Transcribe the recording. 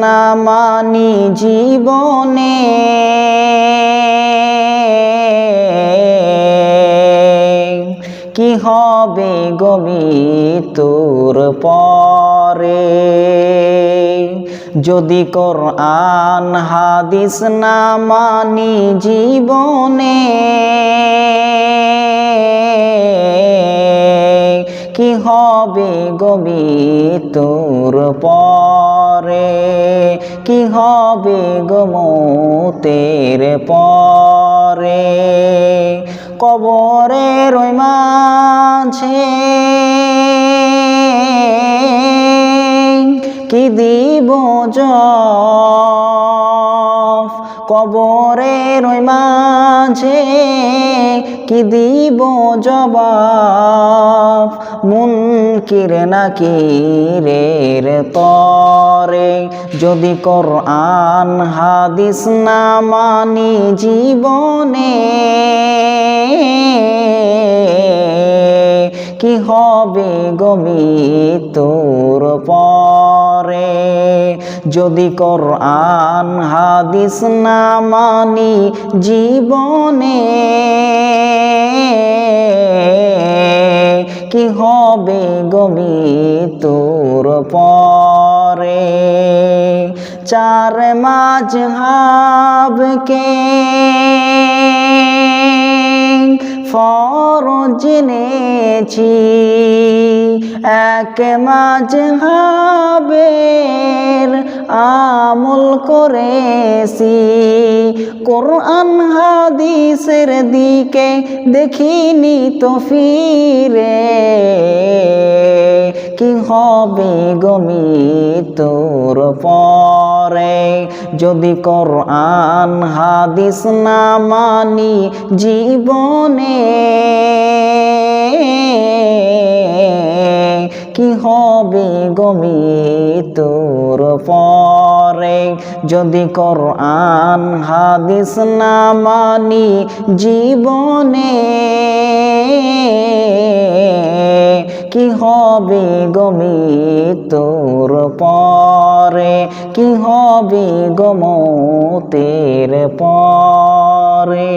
না মানি জীবনে, কি হবে গো মৃত্যুর পরে। যদি কোরআন হাদিস না মানি জীবনে, কি হবে গো মৃত্যুর পরে, কি হবে গো মৌতের পরে। কবরের ওই মাঝে কি দিব জবাব, কবরের ওই মাঝে কি দিব জবাব। মুনকির নাকিরের তরে, যদি কোরআন হাদিস না মানি জীবনে, কি হবে গো মৃত্যুর পরে। যদি কোরআন হাদিস না মানি জীবনে, কি হবে গো মৃত্যুর পরে। চার মাযহাবকে ফরজ জেনেছি, এক মাযহাবের আমল করেছি। কোরআন হাদিসের দিকে দেখিনি তো ফিরে, কি হবে গো মৃত্যুর পরে। যদি কোরআন হাদিস না মানি জীবনে, কি হবে গো মৃত্যুর পরে। যদি কোরআন হাদিস না মানি জীবনে, কি হবে গো মৃত্যুর পরে, কি হবে গো মৌতের পরে।